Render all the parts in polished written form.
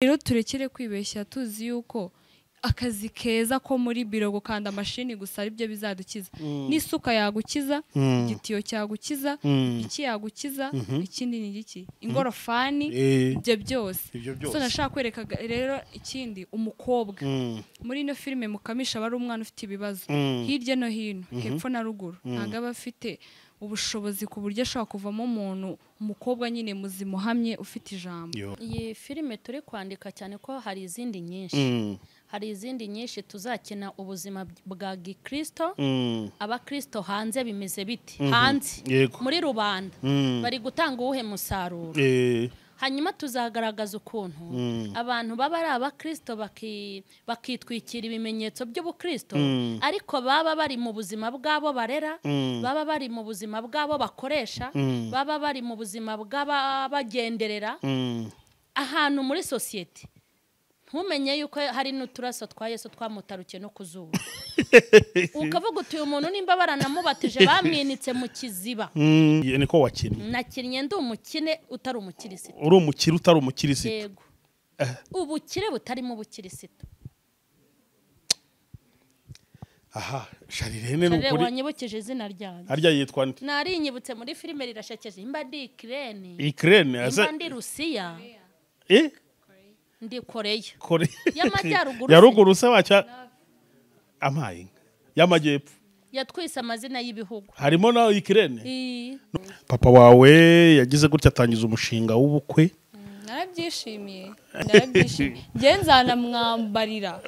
rero turekere kwibeshya tuzi yuko akazi keza ko muri biro gukanda mashini gusa ari byo bizadukiza n'isuka yagukiza igitiyo cyagukiza iki yagukiza ikindi ni iki ingorofani ibyo byose so nashaka kwereka rero ikindi umukobwa muri ino filime mukamisha bari umwana ufite ibibazo hirya no hino hepfo na ruguru ntago aba afite ubushobozi ku buryo ashaka kuvamo umuntu umukobwa nyine muzima uhamye ufite ijambo. Iyi filime turi kwandika cyane ko hari izindi nyinshi hari izindi nyinshi tuzakina ubuzima bwa gikristo abakristo hanze bimeze biti hanze muri rubanda bari gutanga uwuhe musaruro hanyuma tuzagaragaza ukuntu abantu baba ari abakristo bakitwikira ibimenyetso by'ubukristo ariko baba bari mu buzima bwabo barera baba bari mu buzima bwabo bakoresha baba bari mu buzima bw'abagenderera ahantu muri society ntumenye yuko hari n'uturaso twa Yesu twamutarukiye no kuzuba ukavuga uti uyu muntu nimba baranamubatije bamwinitse mu kiziba niko wakinnye nakinnye ndi umukine utari umukirisitu uri umukire utari umukirisitu yego ubukire butarimo ubukirisitu aha Charlene n'ukuri wanyibukije izina ryanjye harya yitwa nde nari inyibutse muri filime rirashekeje imba ndi Ukraine imba ndi Rusiya ndi Koreya y'amajyaruguru ya ruguru se wacha amaye y'amajyepfo yatwise amazina y'ibihugu harimo na Ukraine papa wawe yagize gutya atangiza umushinga w'ubukwe narabyishimiye genzana mwambarira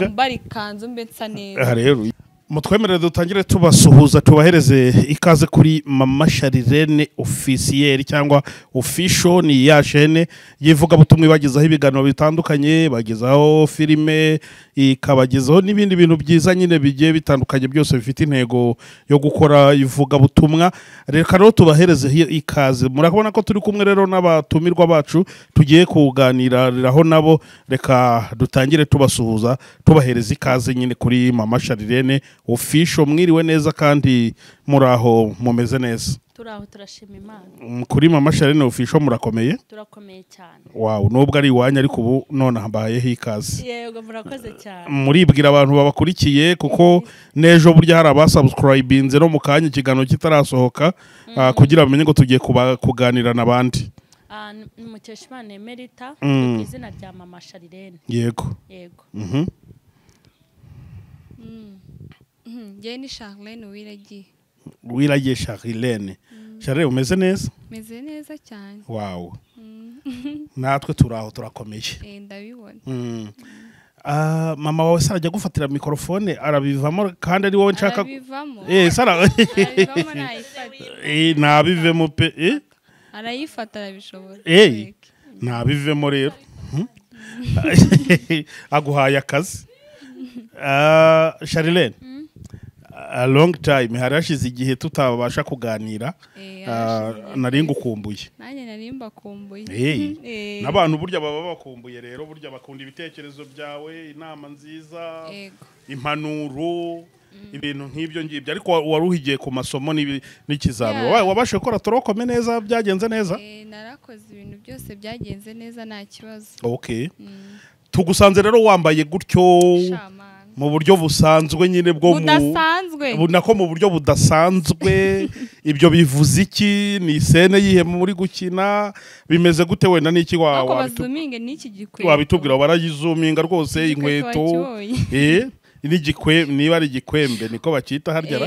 mwambari kanzu mbetsa neza rero mutwemerere dutangire tubasuhuza tubahereze ikaze kuri mama Charlene officiel cyangwa official ni ya chaîne yivuga butumwe bagezaho ibiganiro bitandukanye bagezaho filime ikabagezaho n'ibindi bintu byiza nyine bigiye bitandukanye byose bifite intego yo gukora ivuga butumwa reka rero tubahereze ikaze murakubona ko turi kumwe rero n'abatumirwa bacu tugiye kuganiraho nabo reka dutangire tubasuhuza tubahereza ikaze nyine kuri mama Charlene official mwiriwe neza kandi muraho mumeze neza turaho turashima Imana kuri mama Charlene official murakomeye turakomeye cyane wow nubwo ari iwanya ariko ubu none hambayeho ikaze yego murakoze cyane muribwira abantu babakurikiye kuko nejo burya hari abasubscribinze no mukanya ikiganiro kitarasohoka kugira bamenye ngo tugiye kuganira nabandi Mukeshimana Emerita izina rya mama Charlene yego Jeni Charlene wiragiye Charlene Charlene umeze neza meze neza cyane wow natwe turaho turakomeye ndabibona mama wawe sarajya gufatira mikrofone arabivamo kandi ari wowe nshaka sara nabivemo pe arayifata arabishobora nabivemo rero aguhaye akazi Charlene a long time harashize igihe tutabasha kuganira nari ngukumbuye nanjye nari mbakumbuye nabantu burya baba bakumbuye rero burya bakunda ibitekerezo byawe inama nziza impanuro ibintu nk'ibyo ngibyo ariko waruhigiye ku masomo n'ikizami wabashe gukora torokome neza byagenze neza narakoze ibintu byose byagenze neza nta kibazo okay tugusanze rero wambaye gutyo mu buryo busanzwe nyine bwo nako mu buryo budasanzwe ibyo bivuze iki ni scene yihe muri gukina bimeze gute wenda niki wabitubwira barayizuminga rwose inkweto niba ari igikwembe niko bakita harya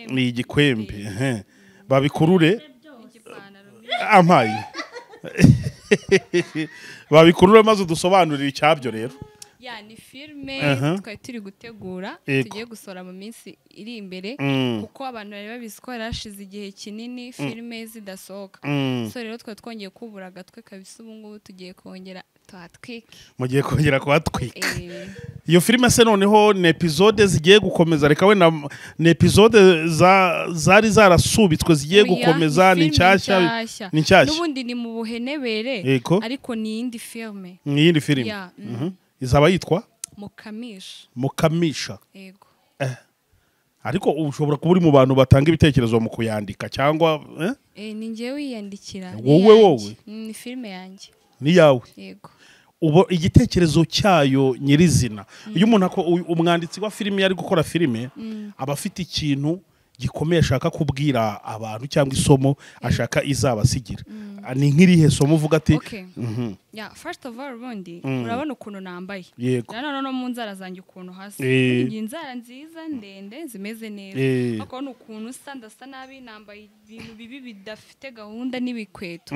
ni igikwembe babikurure amaye babikurure maze udusobanurire icyabyo rero ni filime twari turi gutegura tugiye gusora mu minsi iri imbere kuko abantu bari babizi ko yarashize igihe kinini filime zidasohoka so rero twari twongeye kubura agatwe kabisa ubu ngubu tugiye kongera tuhatwike mugiye kongera kuhatwika iyo filime se noneho ni episode zigiye gukomeza reka we ni episode zari zarasubitswe zigiye gukomeza ni nshyashya n'ubundi ni mu buhenebere ariko ni indi filime izaba yitwa Mukamisha yego ariko ushobora kuba uri mu bantu batanga ibitekerezo mu kuyandika cyangwa ni njyewe wiyandikira wowe ni filime yanjye ni yawe yego ubo igitekerezo cyayo nyirizina iyo umuntu umwanditsi wa filime yari gukora filime aba afite ikintu gikomeye ashaka kubwira abantu cyangwa isomo ashaka izabasigira ni nk'irihe somo uvuga ati first of all ubundi urabona ukuntu nambaye rero no mu nzara zanjye ukuntu hasi inzara nziza ndende zimeze neza akabona ukuntu ndasa nabi nambaye ibintu bibi bidafite gahunda n'ibikweto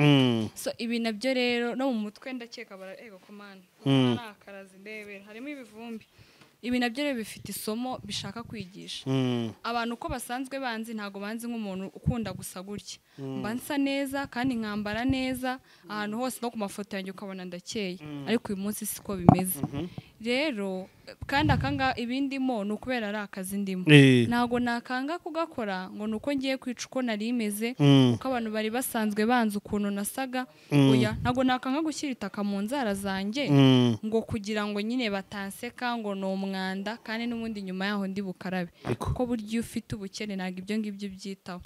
so ibi nabyo rero no mu mutwe ndakeka ego komanda nakarazi ndebe harimo ibivumbi ibi nabyo rero bifite isomo bishaka kwigisha abantu uko basanzwe banzi ntago banzi nk'umuntu ukunda gusa gutya mbansa neza kandi nkambara neza ahantu hose no ku mafoto yanjye ukabona ndakeye ariko uyu munsi siko bimeze rero kandi akanga ibindimo no kubera ari akazi ndimo ntago nakanga kugakora ngo nuko ngiye kwica uko nari imeze uko abantu bari basanzwe banzi ukuntu nasaga oya ntago nakanga gushyira itaka mu nzara zanjye ngo kugira ngo nyine batanseka ngo no mwanda kandi n'ubundi nyuma yaho ndi bukarabe ko buryo ufite ubukene naga ibyo ngibyo byitaho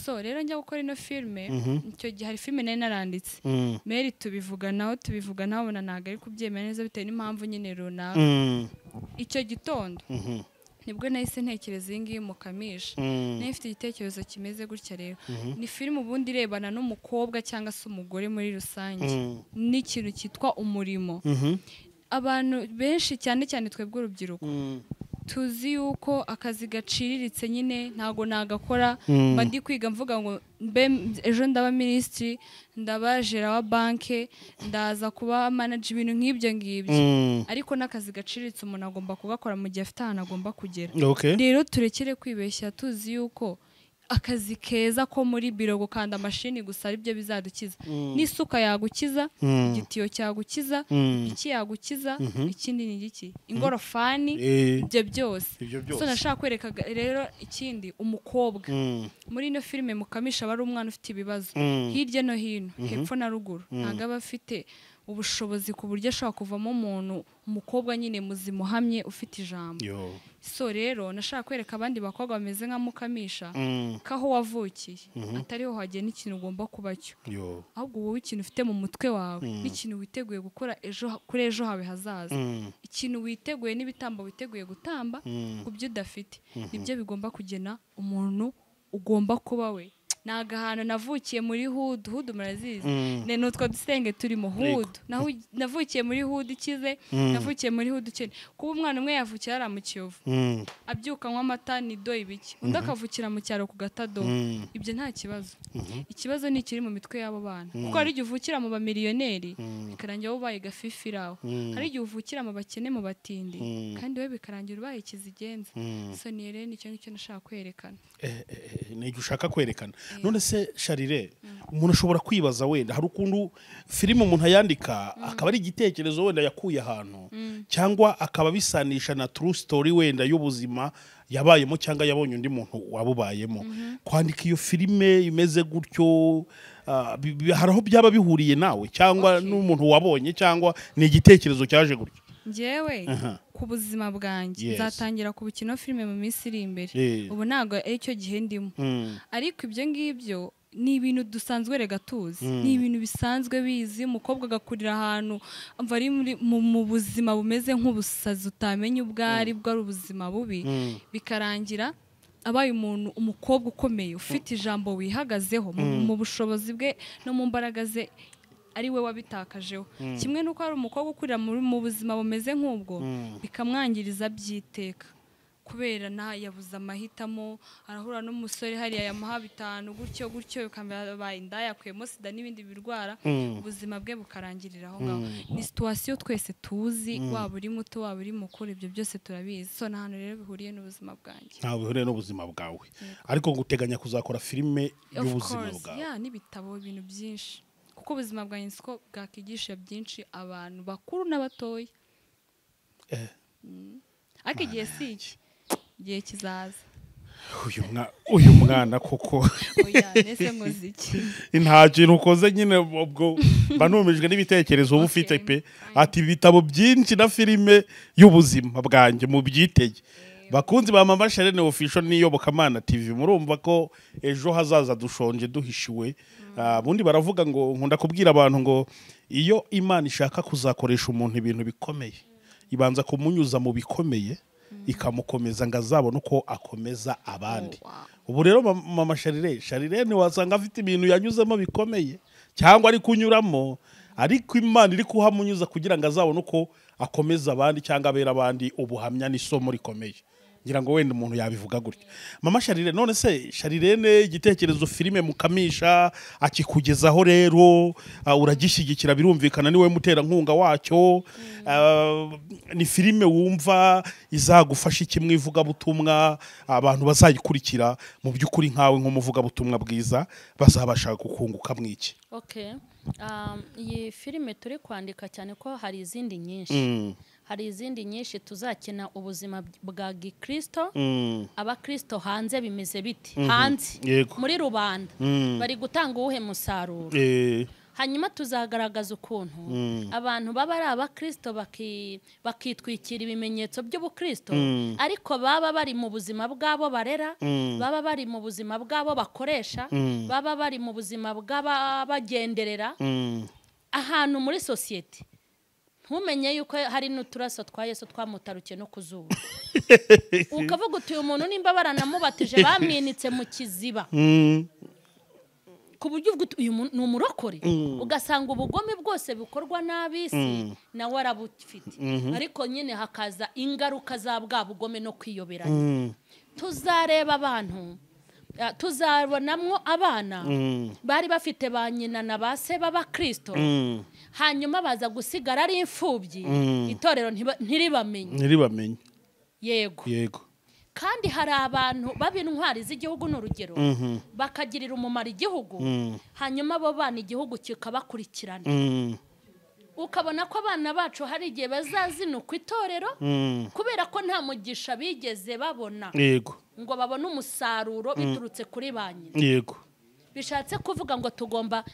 so rero njya gukora ino filme icyo gihe hari filme nari naranditse meri tubivuganaho bona naga ari kubyemera neza bitewe n'impamvu nyine runaka icyo gitondo nibwo nahise ntekereza iyi ngiyi mukamisha nayo ifite igitekerezo kimeze gutya rero ni filime ubundi irebana n'umukobwa cyangwa se umugore muri rusange n'ikintu cyitwa umurimo abantu benshi cyane cyane twebwe urubyiruko tuzi yuko akazi gaciriritse nyine ntago nagakora mba ndi kwiga mvuga ngo ejo ndaba minisitiri ndaba jera wa banke ndaza kuba manager ibintu nk'ibyo ngibyo ariko n'akazi gaciriritse umuntu agomba kugakora mu gihe afite ahantu agomba kugera rero turekere kwibeshya tuzi yuko akazi keza ko muri biro gukanda mashini gusa ari byo bizadukiza n'isuka yagukiza igitiyo cyagukiza iki yagukiza ikindi ni iki ingorofani ibyo byose so nashaka kwereka rero ikindi umukobwa muri ino filime mukamisha bari umwana ufite ibibazo hirya no hino hepfo na ruguru ntago aba afite ubushobozi ku buryo ashobora kuvamo umuntu umukobwa nyine muzima uhamye ufite ijambo so rero nashaka kwereka abandi bakobwa bameze nka mukamisha kaho wavukiye atariho hagiye n'ikintu ugomba kuba cyo ahubwo wowe ikintu ufite mu mutwe wawe n'ikintu witeguye gukora kuri ejo hawe hazaza ikintu witeguye n'ibitambo witeguye gutamba ku byo udafite nibyo bigomba kugena umuntu ugomba kuba we nagahana navukiye muri hudu murazizi n'utwo dusenge turimo hudu navukiye muri hudu ikize navukiye muri hudu ukene kuba umwana umwe yavukiye ari mu Kiyovu abyuka nk'amata ni do ibiki undi akavukira mu cyaro ku Gatado ibyo nta kibazo ikibazo ni ikiri mu mitwe y'abo bana kuko hari igihe uvukira mu bamiliyoneri bikarangira ubaye gafifiraho hari igihe uvukira mu bakene mu batindi kandi we bikarangira ubaye ikizigenza so ni rero nicyo ngicyo nashaka kwerekana n'icyo ushaka kwerekana none se Charlene umuntu ashobora kwibaza wenda hari ukuntu filime umuntu ayandika akaba ari igitekerezo wenda yakuye ahantu cyangwa akaba bisanisha na true story wenda y'ubuzima yabayemo cyangwa yabonye undi muntu wabubayemo kwandika iyo filime imeze gutyo hari aho byaba bihuriye nawe cyangwa n'umuntu wabonye cyangwa ni igitekerezo cyaje gutyo njyewe ku buzima bwanjye nzatangira ku bukino filime mu minsi iri imbere ubu ntabwo ari cyo gihe ndimo ariko ibyo ngibyo ni ibintu dusanzwe rega tuzi ni ibintu bisanzwe bizi umukobwa agakurira ahantu ari mu buzima bumeze nk'ubusazi utamenya ubwo ari ubuzima bubi bikarangira abaye umuntu umukobwa ukomeye ufite ijambo wihagazeho mu bushobozi bwe no mu mbaraga ze ari we wabitakajeho kimwe nuko ari umukobwa ukurira mu buzima bumeze nk'ubwo bikamwangiriza byiteka kubera yabuze amahitamo arahura n'umusore hariya yamuha 5 gutyo bikambaye indaya yakuyemo sida n'ibindi birwara ubuzima bwe bukarangirira aho ngaho ni situation twese tuzi waba uri muto waba uri mukuru ibyo byose turabizi so nta hantu rero bihuriye n'ubuzima bwanjye nta bihuriye n'ubuzima bwawe ariko guteganya kuzakora filime y'ubuzima bwawe n'ibitabo ibintu byinshi kuko ubuzima bwanjye siko bwakigisha byinshi abantu bakuru n'abatoya ariko igihe si iki igihe kizaza uyu mwana koko nese muziki nta kintu ukoze nyine ubwo banumijwe n'ibitekerezo uba ufite pe ati ibitabo byinshi na filime y'ubuzima bwanjye mu byitege bakunzi ba Mama Charlene official n'iyobokamana TV murumva ko ejo hazaza dushonje duhishiwe. Bundi baravuga ngo nkunda kubwira abantu ngo iyo Imana ishaka kuzakoresha umuntu ibintu bikomeye ibanza kumunyuza mu bikomeye ikamukomeza ngo azabone uko akomeza abandi. Ubu rero Mama Charlene wasanga afite ibintu yanyuzemo bikomeye cyangwa ari kunyuramo, ariko Imana iri kuhamunyuza kugira ngo azabone uko akomeza abandi cyangwa abera abandi ubuhamya n'isomo rikomeye. Ngira ngo wenda umuntu yabivuga gutyo. Mama Charlene, none se Charlene igitekerezo filime mukamisha akikugezaho rero uragishyigikira birumvikana niwe mutera nkunga wacyo. Ni filime wumva izagufasha iki mwivuga butumwa abantu bazayikurikira mu by'ukuri nkawe nk'umuvuga butumwa bwiza bazabasha gukunguka mwiki? Okay. Iyi filime turi kwandika cyane ko hari izindi nyinshi. Hari izindi nyinshi tuzakina ubuzima bwa gikristo. Abakristo hanze bimeze biti hanze muri rubanda bari gutanga uwuhe musaruro. Hanyuma tuzagaragaza ukuntu abantu baba ari abakristo bakitwikira ibimenyetso by'ubukristo, ariko baba bari mu buzima bwabo barera, baba bari mu buzima bwabo bakoresha, baba bari mu buzima bw'abagenderera ahantu muri society. Ntumenye yuko hari n'uturaso twa Yesu twamutarukiye no kuzuba. Ukavuga uti uyu muntu nimba baranamubatije bamwinitse mu kiziba. Ku buryo uyu ni umurokore, ugasanga ubugome bwose bukorwa n'abisi nawe arabufite, ariko nyine hakaza ingaruka za bwa bugome no kwiyoberanya. Tuzareba abantu, tuzabonamwo abana bari bafite ba nyina na ba se b'abakristo, hanyuma baza gusigara ari imfubyi, itorero ntiribamenye. Yego. Kandi hari abantu bab'intwari z'igihugu n'urugero bakagirira umumaro igihugu, hanyuma abo bana igihugu kikabakurikirana. Ukabona ko abana bacu hari igihe bazazinuka itorero kubera ko nta mugisha bigeze babona ngo babone umusaruro biturutse kuri ba nyina. Bishatse kuvuga ngo tugomba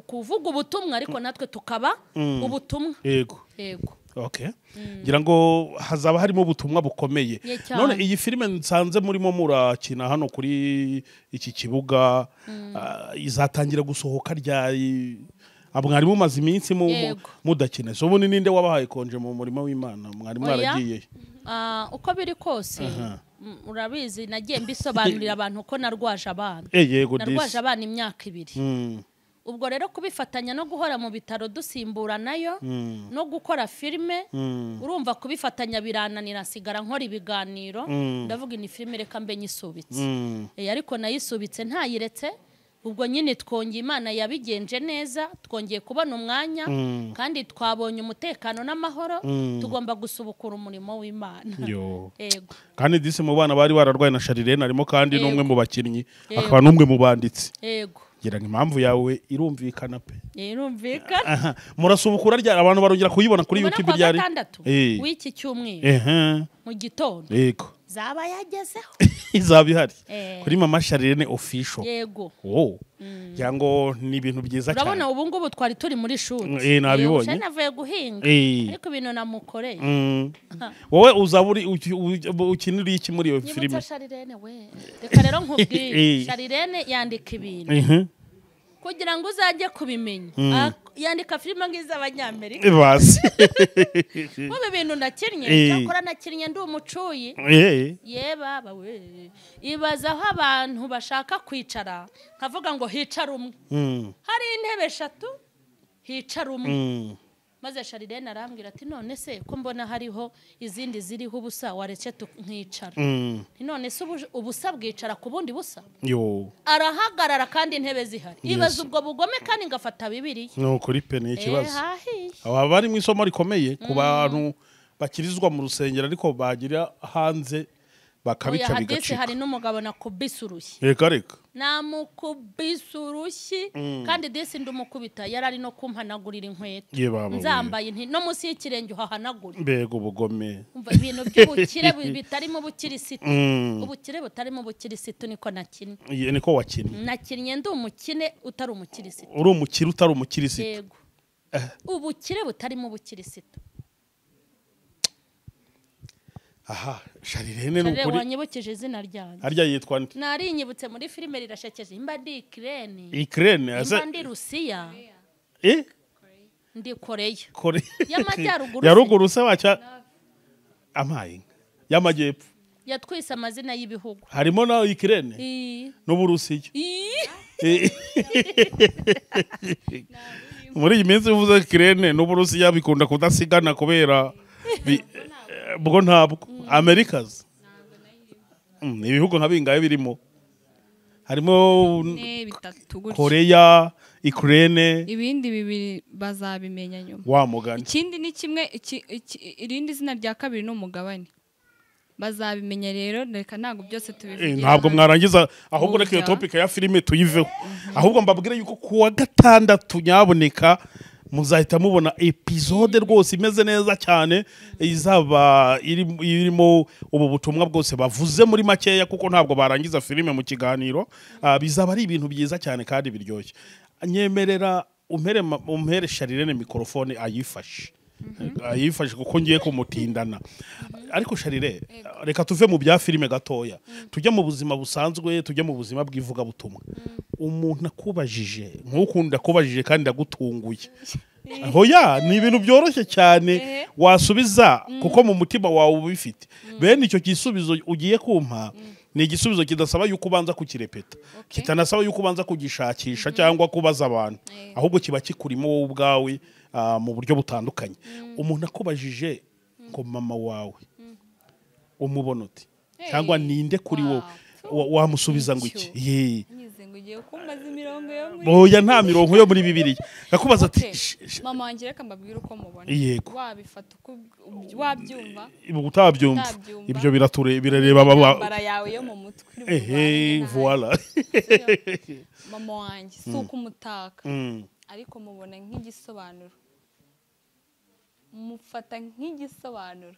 kuvuga ubutumwa, ariko natwe tukaba ubutumwa. Okay. Ngira ngo hazaba harimo ubutumwa bukomeye. None iyi filime nsanze murimo murakina hano kuri iki kibuga izatangira gusohoka ryari? Mwari mumaze iminsi mudakina, so ubundi ninde wabahaye konje mu murimo w'Imana? Mwari mwaragiye? Uko biri kose urabizi nagiye mbisobanurira abantu ko narwaje abana. Narwaje abana imyaka 2. Ubwo rero kubifatanya no guhora mu bitaro dusimbura nayo no gukora filime, urumva kubifatanya birananira, sigara nkora ibiganiro. Ndavuga ni filime reka mbe nyisubitse. Ariko nayisubitse ntayiretse. Ubwo nyine twongeye, Imana yabigenje neza, twongeye kubona umwanya kandi twabonye umutekano n'amahoro, tugomba gusubukura umurimo w'Imana. Kandi disi mu bana bari bararwaye na Charlene arimo kandi n'umwe mu bakinnyi, akaba n'umwe mu banditsi. Gira ngo impamvu yawe irumvikana pe. Irumvikana. Murasubukura ryari? Abantu barongera kuyibona kuri YouTube ryari? W'iki cyumweru mu gitondo. Zaba yagezeho. Izaba ihari kuri Mama Charlene official. Yango ni ibintu byiza cyane. Urabona ubu ngubu twari turi muri shuri. Nabibonye. Navuye guhinga. Ariko ibintu namukoreye. Wowe uzaburi ukinira iki muri iyo filime? Ni Charlene we. Reka rero nkubwire. Charlene yandika ibintu kugira ngo uzajye kubimenya. Yandika filime nk'iz'Abanyamerika. Basi. Wowe ibintu nakinnye, cyakora nakinnye ndi umucuyi. Baba we. Ibaza aho abantu bashaka kwicara, nkavuga ngo hicara umwe. Hari intebe 3, hicara umwe. Maze Charlene arambwira ati none se ko mbona hariho izindi ziriho ubusa waretse nkicara. None se ubusa bwicara ku bundi busa? Arahagarara kandi intebe zihari. Ibaza ubwo bugome kandi ngafata Bibiliya. No kuri pene ikibazo. Aba bari mu isomo rikomeye ku bantu bakirizwa mu rusengero ariko bagira hanze bakabica bigacika. Hari n'umugabo nakubisurushye. Reka namukubisurushye kandi desi ndumukubita yarari no kumpanagurira inkweto. Nzambaye nti no musi y'ikirenge uhahanagura. Mbego ubugome. Umva ibintu by'ubukire bitarimo bukirisitu. Ubukire butarimo bukirisitu niko nakinnye. Niko wakinnye. Nakinnye ndi umukine utari umukirisitu. Uri umukire utari umukirisitu. Yego. Ubukire butarimo bukirisitu. aha Charlene ni Charlene ukuri wanyibukije izina ryanjye harya yitwa nde nari nyibutse muri filime rirashekeje imba ndi Ukraine Ukraine imba ndi Rusiya ndi Koreya y'amajyaruguru ya ruguru se wacha amaye y'amajyepfo yatwise amazina y'ibihugu harimo na Ukraine n'Uburusiya muri iyi minsi uvuze Ukraine n'Uburusiya bikunda kudasigana kubera bwo ntabwo Americas ibihugu nka bingaye birimo harimo Koreya Ukraine ibindi bibiri bazabimenya nyuma wa mugani ikindi ni kimwe irindi zina rya kabiri n'umugabane bazabimenya rero reka ntago byose tubivugira ntabwo mwarangiza ahubwo reka iyo topic ya filime tuyiveho ahubwo mbabwire yuko kuwa gatandatu nyaboneka muzahita mubona episode rwose imeze neza cyane izaba irimo ubu butumwa bwose bavuze muri makeya kuko ntabwo barangiza filime mu kiganiro bizaba ari ibintu byiza cyane kandi biryoshye nyemerera umpere Charlene mikrofone ayifashe kuko ngiye kumutindana ariko Charlene reka tuve mu bya filime gatoya tujye mu buzima busanzwe tujye mu buzima bw'ivuga butumwa umuntu akubajije nk'ukunda kubajije kandi agutunguye hoya ni ibintu byoroshye cyane wasubiza kuko mu mutima wawe ubifite bene icyo gisubizo ugiye kumpa ni igisubizo kidasaba yuko ubanza kukirepeta kitanasaba yuko ubanza kugishakisha cyangwa kubaza abantu ahubwo kiba kikurimo wowe ubwawe mu buryo butandukanye umuntu akubajije ngo mama wawe umubona uti cyangwa ninde kuri wowe wamusubiza ngo iki oya nta mirongo yo muri Bibiliya gakubaza ati mama wanjye reka mbabwire uko mubona wabifata uko wabyumva utabyumva ibyo birareba bara yawe yo mu mutwe voilà mama wanjye si uko umutaka ariko mubona nk'igisobanuro mufata nk'igisobanuro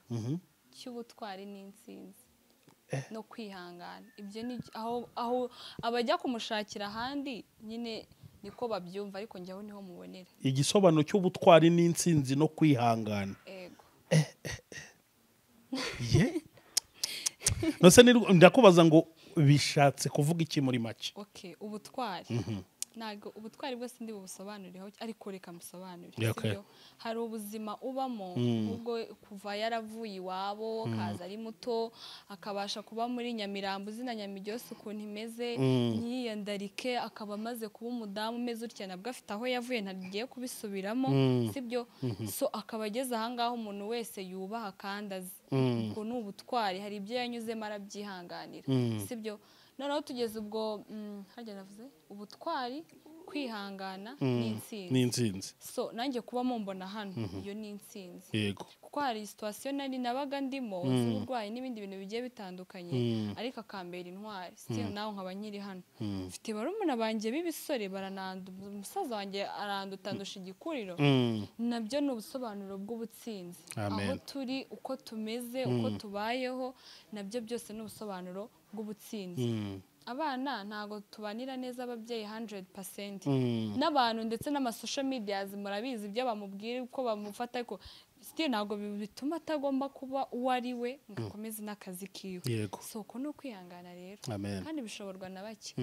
cy'ubutwari n'intsinzi no kwihangana ibyo ni aho abajya kumushakira ahandi nyine niko babyumva ariko njyaho niho mubonera igisobanuro cy'ubutwari n'intsinzi no kwihangana yego nose ndakubaza ngo bishatse kuvuga iki muri make ubutwari ntago ubutwari bwose ndi bubusobanurireho ariko reka musobanurire hari ubuzima ubamo ubwo kuva yaravuye iwabo kaza ari muto akabasha kuba muri Nyamirambo zina Nyamiryose ukuntu imeze nyiyandarike akaba amaze kuba umudamu umeze utya nabwo afite aho yavuye ntagiye kubisubiramo sibyo so akaba ageze ahangaho umuntu wese yubaha kandi azi ubwo ni ubutwari hari ibyo yanyuzemo arabyihanganira sibyo noneho tugeze ubwo harya navuze ubutwari kwihangana n'intsinzi so nanjye kuba mumbona hano iyo ni intsinzi yego kuko hari situation nari nabaga ndimo z'uburwayi n'ibindi bintu bigiye bitandukanye ariko akambera intwari still naho nkaba nyiri hano mfite barumuna banjye b'ibisore umusaza wanjye arandutandusha igikuriro nabyo ni ubusobanuro bw'ubutsinzi aho turi uko tumeze uko tubayeho nabyo byose ni ubusobanuro bw'ubutsinzi abana ntago tubanira neza ababyeyi 100% n'abantu ndetse n'amasocial media murabizi ibyo bamubwira uko bamufata ariko still ntago bituma atagomba kuba uwo ari we ngakomeza n'akazi kiwe soko no kwihangana rero kandi bishoborwa na bake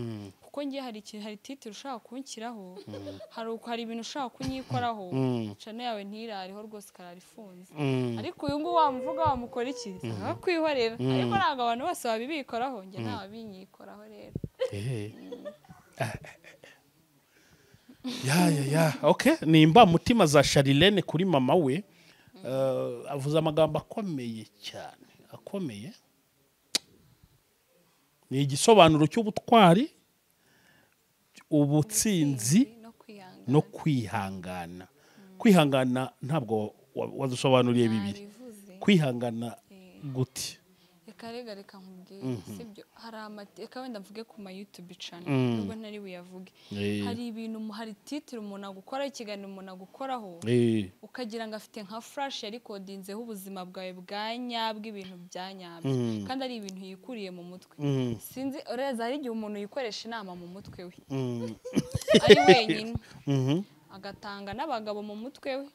kuko ngiye hari titre ushaka kunshyiraho hari ibintu ushaka kunyikoraho channel yawe ntirariho rwose kararifunze ariko uyu nguyu wamuvuga wamukora iki akwihorera ariko ntago abantu bose babibikoraho nge nta binyikoraho rero okay nimba mutima za Charlene kuri mama we avuze amagambo akomeye cyane akomeye ni igisobanuro cy'ubutwari ubutsinzi no kwihangana kwihangana ntabwo wadusobanuriye bibiri kwihangana guti reka nkubwire sibyo hari amateka wenda mvuge ku ma YouTube channel nubwo ntari buyavuge hari ibintu hari titre umuntu agukora ikiganiro umuntu agukoraho ukagira ngo afite nka flash ya recordinzeho ubuzima bwawe bwa nyabwo ibintu bya nyabyo kandi ari ibintu yikuriye mu mutwe sinzi ureza hari igihe umuntu yikoresha inama mu mutwe we ari wenyine agatanga n'abagabo mu mutwe we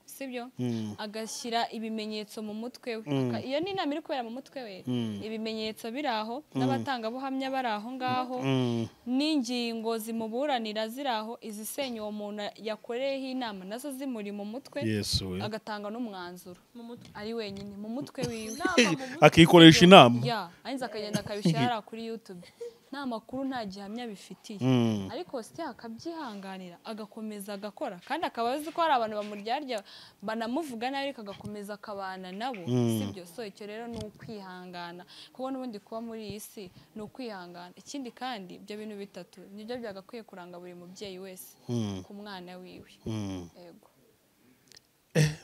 sibyo agashyira ibimenyetso mu mutwe we iyo ni inama iri kubera mu mutwe we ibimenyetso biraho n'abatangabuhamya bari aho ngaho n'ingingo zimuburanira ziraho izisenya uwo muntu yakoreyeho inama nazo zimuri mu mutwe agatanga n'umwanzuro ari wenyine mu mutwe wiwe akikoresha inama ainza akagenda akabishyira kuri YouTube nta makuru nta gihamya bifitiye ariko site akabyihanganira agakomeza agakora kandi akaba azi ko hari abantu bamuryarya banamuvuga nabi agakomeza akabana nabo sibyo so icyo rero ni ukwihangana kuko n'ubundi kuba muri iyi si ni ukwihangana ikindi kandi ibyo bintu bitatu nibyo byagakwiye kuranga buri mubyeyi wese ku mwana wiwe yego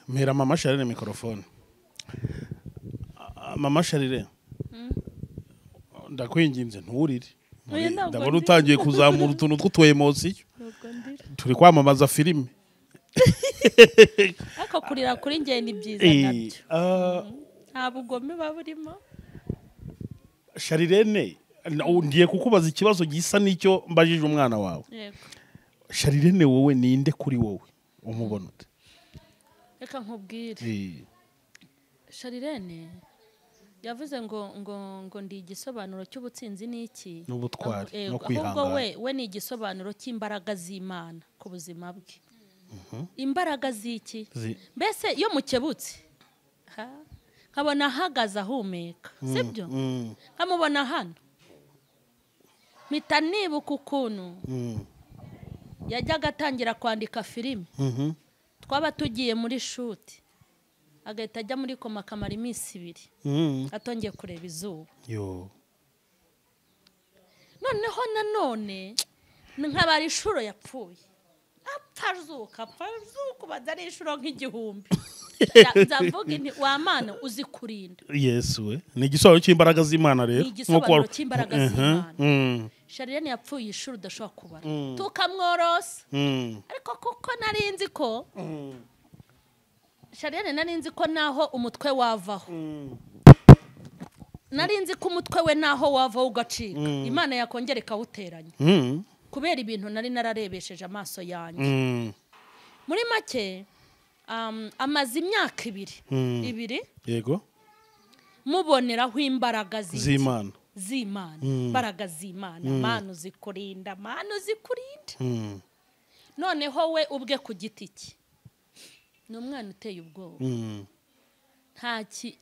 mpera mama Charlene mikrofone mama Charlene ndakwinginze nturire ndabona utangiye kuzamura utuntu tw'utuemosiyo turi kwamamaza filime ariko kurira kuri njye ni byiza nabyo nta bugome baburimo Charlene ngiye kukubaza ikibazo gisa n'icyo mbajije umwana wawe Charlene wowe ninde kuri wowe umubona ute reka nkubwire Charlene yavuze ngo ndi igisobanuro cy'ubutsinzi n'iki n'ubutwari no kwihangana ahubwo we ni igisobanuro cy'imbaraga z'Imana ku buzima bwe imbaraga z'iki mbese iyo mukebutse nkabona ahagaze ahumeka sibyo nkamubona hano mpita nibuka ukuntu yajyaga atangira kwandika filime twaba tugiye muri shuti agahita ajya muri koma akamara iminsi 2 atongeye kureba izuba noneho nanone nkabara inshuro yapfuye apfazuka baza ari inshuro nk'igihumbi nzavuga nti wa Mana uzi kurinda Yesu we ni igisobanuro cy'imbaraga z'Imana rero ni igisobanuro cy'imbaraga z'Imana Charlene yapfuye inshuro udashobora kubara tukamworosa ariko kuko narinzi ko Charlene narinzi ko naho umutwe wavaho narinzi ko umutwe we naho wavaho ugacika Imana yakongera ikawuteranya kubera ibintu nari nararebesheje amaso yanjye muri make amaze imyaka 2 yego muboneraho imbaraga z'Imana imbaraga z'Imana Mana uzikurinda noneho we ubwe ku giti cye ni umwana uteye ubwoba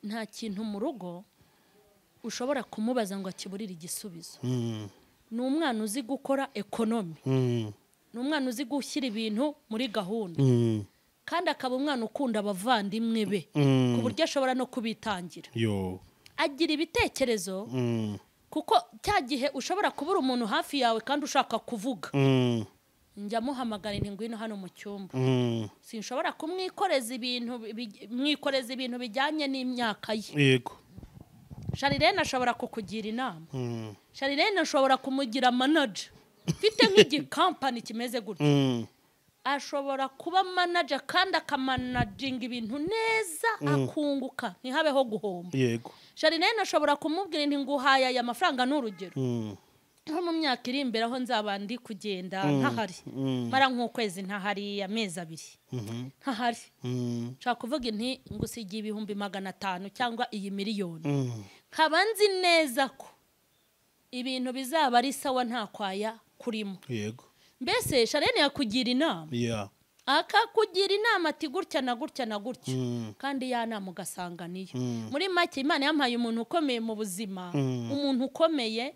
nta kintu mu rugo ushobora kumubaza ngo akiburire igisubizo ni umwana uzi gukora ekonomi ni umwana uzi gushyira ibintu muri gahunda kandi akaba umwana ukunda abavandimwe be ku buryo ashobora no kubitangira agira ibitekerezo kuko cya gihe ushobora kubura umuntu hafi yawe kandi ushaka kuvuga njya muhamagara ngwino hano mu cyumba sinshobora kumwikoreza ibintu bijyanye n'imyaka ye yego Charlene ashobora kukugira inama Charlene ashobora kumugira manager mfite nk'igikampani kimeze gutyo ashobora kuba manager kandi akamanajinga ibintu neza akunguka ntihabeho guhomba yego Charlene ashobora kumubwira nti nguhaye aya mafaranga n'urugero nko mu myaka iri imbere aho nzaba ndi kugenda ntahari mara nk'ukwezi ntahari amezi 2 ntahari nshaka kuvuga nti ngusigiye 500,000 cyangwa iyi miliyoni nkaba nzi neza ko ibintu bizaba ari sawa nta kwaya kurimo yego mbese Charlene yakugira inama akakugira inama ati gutya na gutya na gutya kandi ya nama ugasanganiye muri make Imana yampaye umuntu ukomeye mu buzima umuntu ukomeye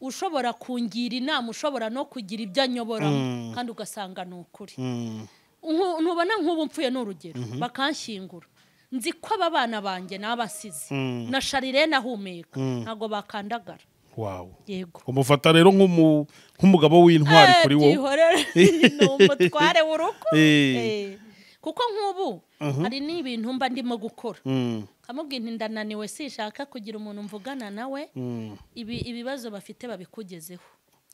ushobora kungira inama ushobora no kugira ibyo anyobora kandi ugasanga ni ukuri ntubona nk'ubu mpfuye n'urugero bakanshyingura nzi ko aba bana banjye n'abasize na Charlene ahumeka ntago bakandagara yego umufata rero nk'umugabo w'intwari kuri wowe ni umutware w'urugo kuko nk'ubu hari n'ibintu mba ndimo gukora kamubwira nti ndananiwe sishaka kugira umuntu mvugana nawe ibibazo bafite babikugezeho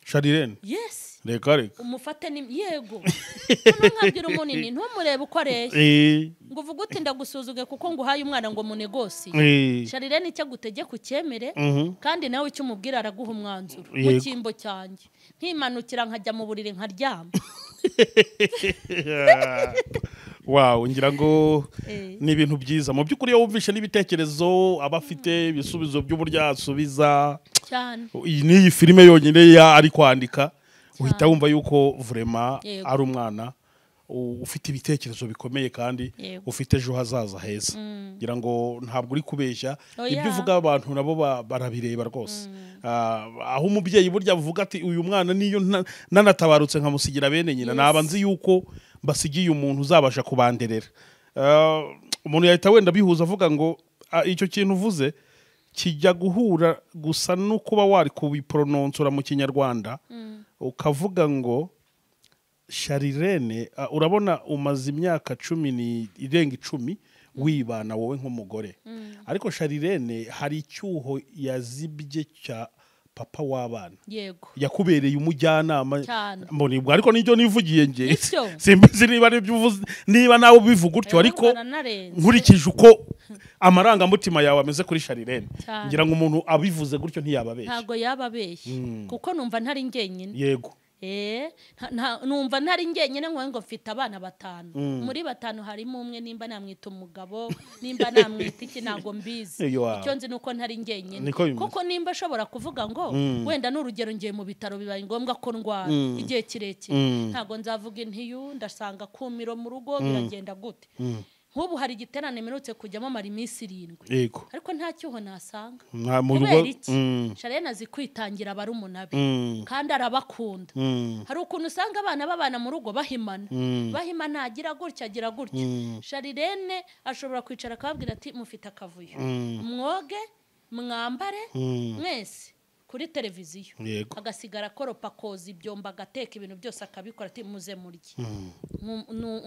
Charlene yes reka umufate ni yego nkabwira umuntu ni ntumurebe uko areye ngo uvuga uti ndagusuzuge kuko nguhaye umwana ngo munegosi Charlene icyo gutege kucyemere kandi nawe icyo umubwira araguha umwanzuro mu cyimbo cyanjye nkimanukira nkajya mu buriri nkaryama wow, ngira ngo ni ibintu byiza mu by'ukuri iyo wumvishe n'ibitekerezo aba afite ibisubizo by'uburyo asubiza cyane. N'iyi filime yonyine ari kwandika uhita wumva yuko vraiment ari umwana ufite ibitekerezo bikomeye kandi ufite ejo hazaza heza. Ngira ngo ntabwo uri kubeshya ibyo uvuga abantu nabo barabireba rwose. Aho umubyeyi burya avuga ati uyu mwana niyo nanatabarutse nkamusigira bene nyina naba nzi yuko basigiye umuntu uzabasha kubanderera. Umuntu yahita wenda bihuza avuga ngo icyo kintu uvuze kijya guhura gusa no kuba wari kubiprononcera mu Kinyarwanda ukavuga ngo Charlene, urabona umaze imyaka 10 irenga 10 wibana wowe nk'umugore, ariko Charlene hari icyuho yazibye cya papa w'abana. Yego. Yakubereye umujyanama mboni bwo, ariko nijyo nivugiye nge simbizi niba niba nawe bivuga utyo, ariko nkurikije uko amaranga mutima yawe ameze kuri Charlene ngira ngo umuntu abivuze gutyo ntiyababeshye. Ntago yababeshye kuko numva ntari ngenyine. Yego. Numva ntari ngenyine ngo mfite abana 5 muri 5 harimo umwe nimba namwita umugabo nimba namwita iki ntago mbizi. Icyo nzi nuko ntari ngenyine kuko nimba ashobora kuvuga ngo wenda n'urugero ngiye mu bitaro bibaye ngombwa ko ndwara igihe kirekire ntago nzavuga intiyu ndasanga kumiro mu rugo biragenda gute. Nk'ubu hari igiterane minutse kujyamo mara iminsi 7 ariko nta cyuho nasanga mu rugo. Charlene azi kwitangira abarumunabe kandi arabakunda. Hari ukuntu usanga abana babana mu rugo bahimana agira gutya agira gutya. Charlene ashobora kwicara akababwira ati mufite akavuyo mwoge mwambare mwese kuri televiziyo agasigara koropa koza ibyomba agateka ibintu byose akabikora ati muze murye.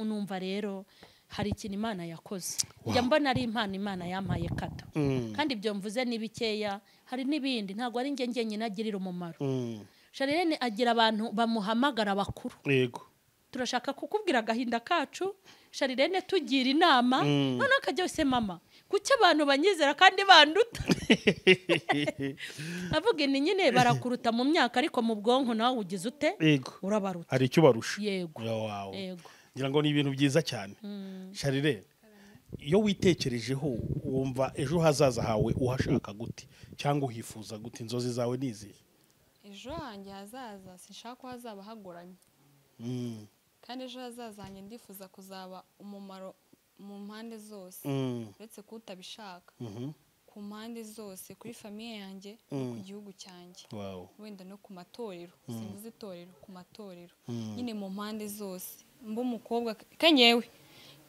Numva rero hari ikintu Imana yakoze. Njya mbona ari impano Imana yampaye kato kandi ibyo mvuze ni bikeya, hari n'ibindi ntago ari nge nyine agirira umumaro. Charlene agira abantu bamuhamagara bakuru. Yego. Turashaka kukubwira agahinda kacu Charlene tugira inama none akajya wese mama kuki abantu banyizera kandi banduta. Avuga ni nyine barakuruta mu myaka ariko mu bwonko nawe ugize ute urabaruta. Hari icyo barusha. Yego. Yego. Ngira ngo ni ibintu byiza cyane. Charlene, iyo witekerejeho wumva ejo hazaza hawe uhashaka gute cyangwa uhifuza gute, inzozi zawe nizi? Ejo hanjye hazaza sinshaka ko hazaba hagoranye kandi ejo hazaza hanjye ndifuza kuzaba umumaro mu mpande zose uretse ko utabishaka ku mpande zose, kuri famiye yanjye ku gihugu cyanjye wenda no ku matorero simvuze itorero ku matorero nyine mu mpande zose. Mba umukobwa kanyewe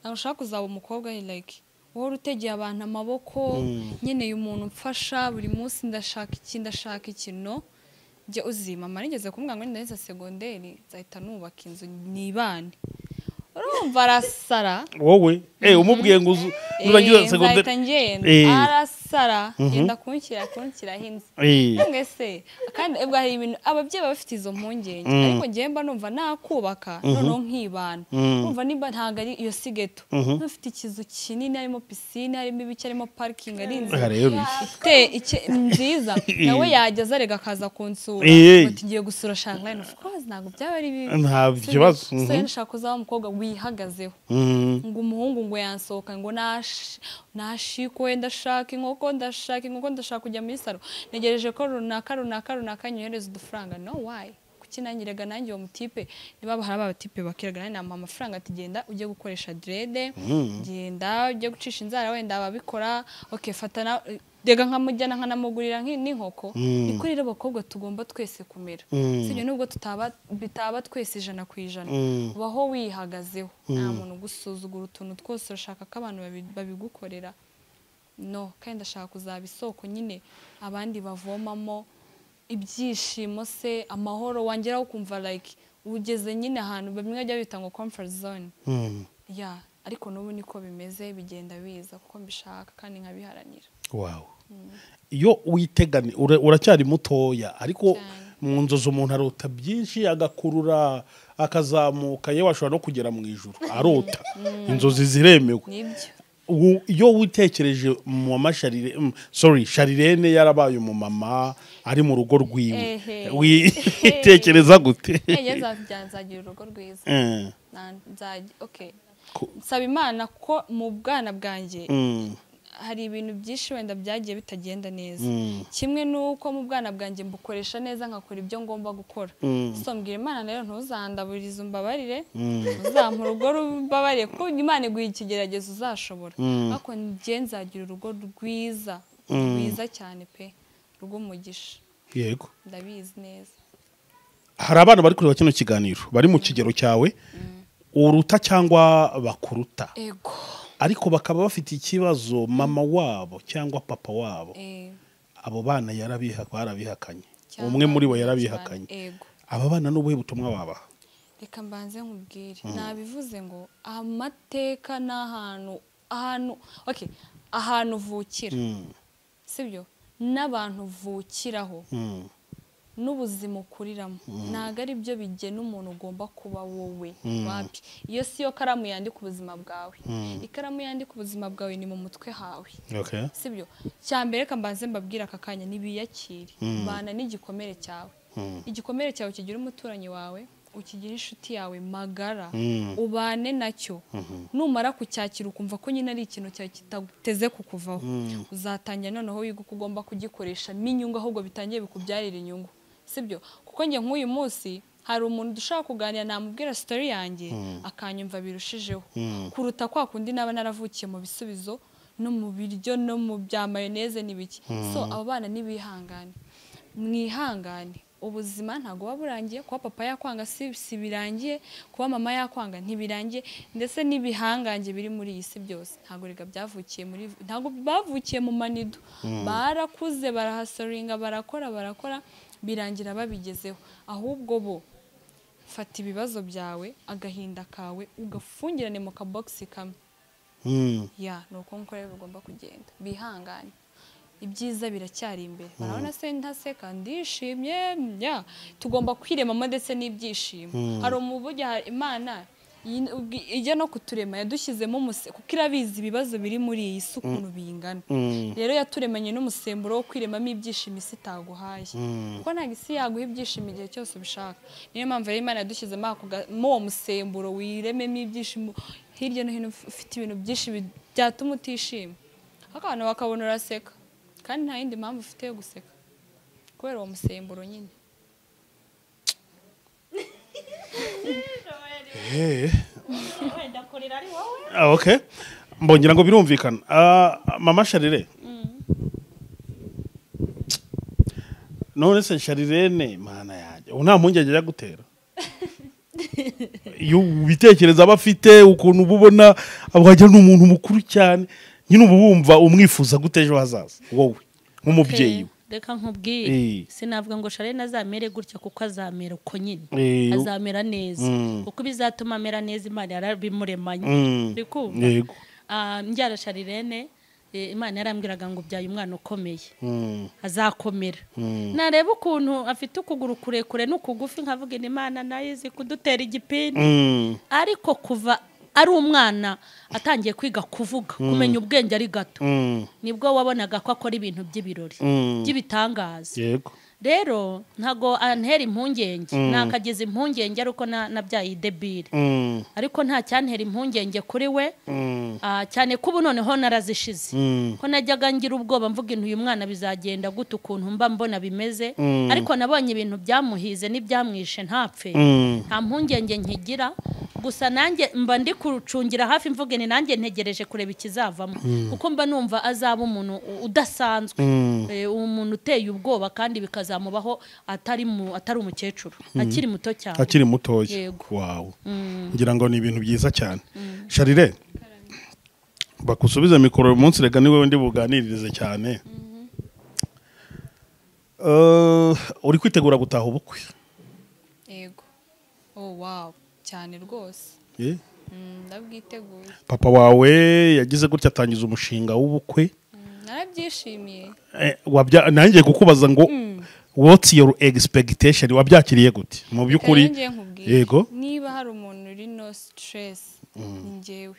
nashaka kuzaba umukobwa like wowe utegeye abantu amaboko nyine umuntu mfasha buri munsi ndashaka ikintu je uzima. Marigeze kumubwira ngo ndaheza segonderi zahita nubaka inzu nibane. Urumva arasara wowe umubwiye ngo urangiza segonderi arasara yenda kunshyira hinze ngese kandi ubwo hari ibintu ababyeyi bafite izo mpungenge ariko ngiye mba numva nakubaka noneho nkibana numva niba ntago ari iyo sigeto ufite ikizu kinini harimo piscine harimo ibiki harimo parking ari nziza nawe yageza rega akaza kunsura tugiye gusura Charlene. Of course ntago byaba ari bibi nta kibazo. So nshaka kuzaba umukobwa wihagazeho ngo umuhungu ngo yansohoka ngo nashiko ndashaka inkoko ndashaka kujya muri salo negereje ko runaka nyohereza udufaranga. No why kuki nanyirega nanjye uwo mutipe niba hari abatipe bakiraga nani nampa amafaranga ati genda ujye gukoresha dread genda ujye gucisha inzara wenda ababikora okay fatana dega nkamujyana nkanamugurira n'inkoko. Niko rero abakobwa tugomba twese kumera sibyo nubwo bitaba twese 100%. Baho wihagazeho nta muntu gusuzugura utuntu twose urashaka ko abantu babigukorera. No kandi ndashaka kuzaba isoko nyine abandi bavomamo ibyishimo se amahoro wangeraho kumva like ugeze nyine ahantu bamwe bajya bita ngo comfort zone. Ariko n'ubu niko bimeze bigenda biza kuko mbishaka kandi nkabiharanira. Wow. Iyo witegane uracyari mutoya ariko mu nzozi umuntu arota byinshi agakurura akazamuka yewe ashobora no kugera mu ijuru arota. Inzozi ziremewe. iyo witekereje mu masharire Charlene yarabaye umumama ari mu rugo rwiwe witekereza gute nzagira urugo rwiza okay nsaba Imana ko mu bwana bwanjye hari ibintu byinshi wenda byagiye bitagenda neza kimwe nuko mu bwana bwanjye mbukoresha neza nkakora ibyo ngomba gukora so mbwira Imana rero ntuzandaburize umbabarire uzampa urugo rumbabarire ko Imana iguha ikigeragezo uzashobora ariko njye nzagira urugo rwiza cyane pe rw'umugisha yego ndabizi neza hari abana bari kureba kino kiganiro bari mu kigero cyawe uruta cyangwa bakuruta yego ariko bakaba bafite ikibazo mama wabo cyangwa papa wabo abo bana barabihakanye umwe muri bo yarabihakanye aba bana n'ubuhe butumwa babaha reka mbanze nkubwire nabivuze ngo amateka n'ahantu okay ahantu uvukira sibyo n'abantu uvukiraho n'ubuzima ukuriramo ntago ari byo bigena umuntu ugomba kuba wowe wapi iyo siyo karamu yandika ubuzima bwawe ikaramu yandika ubuzima bwawe ni mu mutwe hawe sibyo cyambere kambanze mbabwira aka kanya nibiyakire bana n'igikomere cyawe igikomere cyawe kigira umuturanyi wawe ukigira inshuti yawe magara ubane nacyo numara kucyakira ukumva ko nyine ari ikintu cyawe kitateze kukuvaho uzatangira noneho wiga uko ugomba kugikoresha n'inyungu ahubwo bitangiye bikubyarira inyungu sibyo kuko njye nk'uyu munsi hari umuntu dushaka kuganira namubwira story yanjye akanyumva birushijeho kuruta kwa kundi naba naravukiye mu bisubizo no mu biryo no mu bya mayoneze n'ibiki so abo bana nibihangane mwihangane ubuzima ntago waburangiye kuba papa yakwanga si birangiye kuba mama yakwanga ntibirangiye ndetse n'ibihangange biri muri iyi si byose ntago rega byavukiye muri ntago bavukiye mu manido barakuze barahasoringa barakora birangira babigezeho ahubwo bo fata ibibazo byawe agahinda kawe ugafungirane mu kabox kamwe nuko rero bigomba kugenda bihangane ibyiza biracyari imbere barabona se ntaseka ndishimye tugomba kwiremamo ndetse n'ibyishimo hari umubujya Imana ijya no kuturema yadushyizemo kuko irabizi ibibazo biri muri iyi si ukuntu bingana rero yaturemanye n'umusemburo wo kwiremamo ibyishimo isi itaguhaye kuko ntabwo isi yaguha ibyishimo igihe cyose ubishaka niyo mpamvu rero Imana yadushyizemo uwo musemburo wirememo ibyishimo hirya no hino ufite ibintu byinshi byatuma utishima abantu bakabona uraseka kandi nta yindi mpamvu ufite yo guseka kubera uwo musemburo nyine okay mbongira ngo birumvikana mama Charlene none se Charlene mana yanjye nta mpungenge ajya gutera iyo bitekereza abafite ukuntu ububona abajya n'umuntu mukuru cyane nyine ubu wumva umwifuza gute ejo hazaza wowe nk'umubyeyi reka nkubwire sinavuga ngo Charlene azamere gutya kuko azamera uko nyine azamera neza kuko bizatuma amera neza Imana yarabimuremanye ndikumva njyara Charlene Imana yarambwiraga ngo byaye umwana ukomeye azakomera nareba ukuntu afite ukuguru kurekure n'ukugufi nkavuga Imana nayo izi kudutera igipini ariko kuva ari umwana atangiye kwiga kuvuga kumenya ubwenge ari gato nibwo wabonaga ko akora ibintu by'ibirori by'ibitangaza yego rero ntago antera impungenge nakageze impungenge ariko nabyaye debile ariko nta cyantera impungenge kuri we cyane ko ubu noneho narazishize ko najyaga ngira ubwoba mvuga uyu mwana bizagenda gute ukuntu mba mbona bimeze ariko nabonye ibintu byamuhize n'ibyamwishe ntapfe nta mpungenge nkigira gusa nanjye mba ndi kurucungira hafi mvuge ni nanjye ntegereje kureba ikizavamo kuko mba numva azaba umuntu udasanzwe umuntu uteye ubwoba kandi bikazamubaho atari umukecuru akiri muto cyane akiri mutoya wow ngira ngo ni ibintu byiza cyane Charlene bakusubize mikoro umunsi rega ni wewe ndi buganiririze cyane uri kwitegura gutaha ubukwe yego wow cyane rwose ndabwiteguye papa wawe yagize gutya atangiza umushinga w'ubukwe narabyishimiye nanjye kukubaza ngo what's your expectation wabyakiriye gute mu byukuri yego niba hari umuntu uri no stress ni njyewe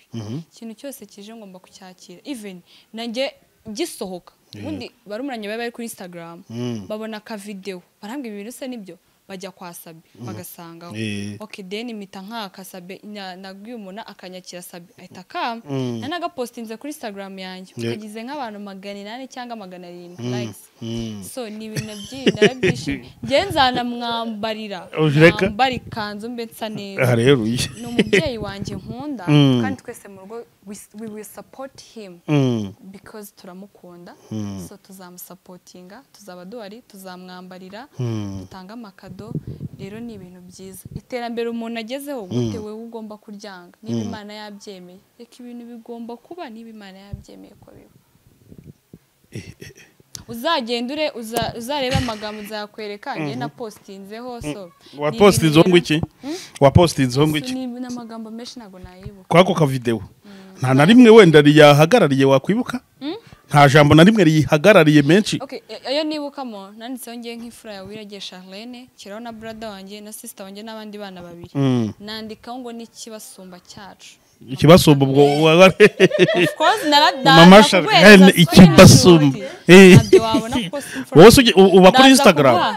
ikintu cyose kije ngomba kucyakira even nanjye gisohoka ubundi barumuranye bari kuri Instagram babona ka video barambwira ibintu se nibyo bajya kwa Sabe bagasangaho okay then imita nkaka Sabe nabwiye umuntu akanyakira Sabe ahita kama nagapostinze kuri Instagram yanjye kagize nk'abantu 800 cyangwa 700 likes so ni ibintu byinshi ngenzana mwambarira mwambari kanzu mbetsa neza no mubyeyi wanjye nkunda kandi twese mu rugo we will support him because turamukunda so tuzamusupportinga tuzaba duhari tuzamwambarira dutanga amakado rero ni ibintu byiza iterambere umuntu agezeho gute wewe ugomba kuryanga niba Imana yabyemeye reka ibintu bigomba kuba niba Imana yabyemeye ko biba uzagendure uzareba amagambo uzakwereka ngiye na postinzeho so wa postinzeho ngwiki wa postinzeho ngwiki ni amagambo menshi nago nayibuka kwako ka video nta na rimwe wenda riyahagarariye wakwibuka nta jambo na rimwe rihagarariye menshi okay ayo nibukamo nanditseho ngiye nk'ifura ya Wiragiye Charlene kiraho na brother wanjye na sister wanjye n'abandi bana babiri nandikaho ngo n'ikibasumba cyacu ikibasumba ubwo of course narada mama Charlene ikibasumba wose uba kuri Instagram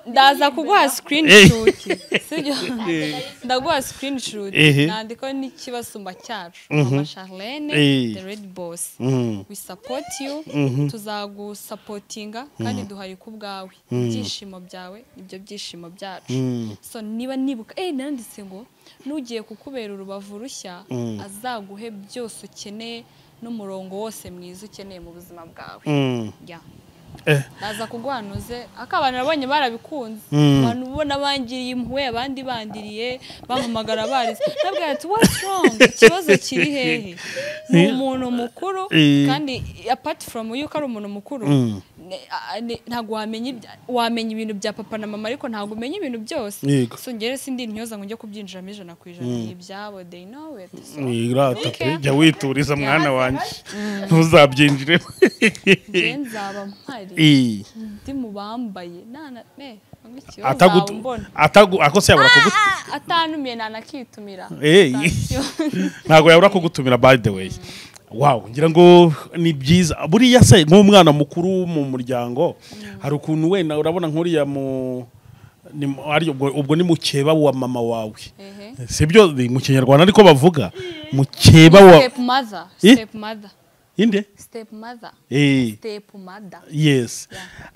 ndaza kuguha screenshot sibyo ndaguha screenshot nandiko n'ikibasumba cyacu mama Charlene the red boss we support you tuzagusupportinga kandi duhari ku bwawe ibyishimo byawe ibyo byishimo byacu so niba nibuka nanditse ngo nugiye kukubera urubavu rushya azaguhe byose ukeneye n'umurongo wose mwiza ukeneye mu buzima bwawe ndaza kugwanuze akabana nabonye barabikunze abantu ubona bangiriye impuwe abandi bandiriye bampamagara barize nabwira ati what's wrong ikibazo kiri hehe ni umuntu mukuru kandi apart from you ari umuntu mukuru ntago wamenya ibintu bya papa na mama ariko ntago umenya ibintu byose so ngere sindi ntyoza ngo njye kubyinjiramo 100% ibyabo they know it irata jya wituriza mwana wanjye ntuzabyinjire nzaba mpari ndi mubambaye nana akose yabura kugutumira atanumiye nanakitumira ntago yabura kugutumira by the way wow ngira ngo ni byiza buriya se nk'umwana mukuru mu muryango hari ukuntu wenda urabona nkuriya ubwo ni mukeba wa mama wawe sibyo mu Kinyarwanda ariko bavuga mukeba wa step mother inde step mother yes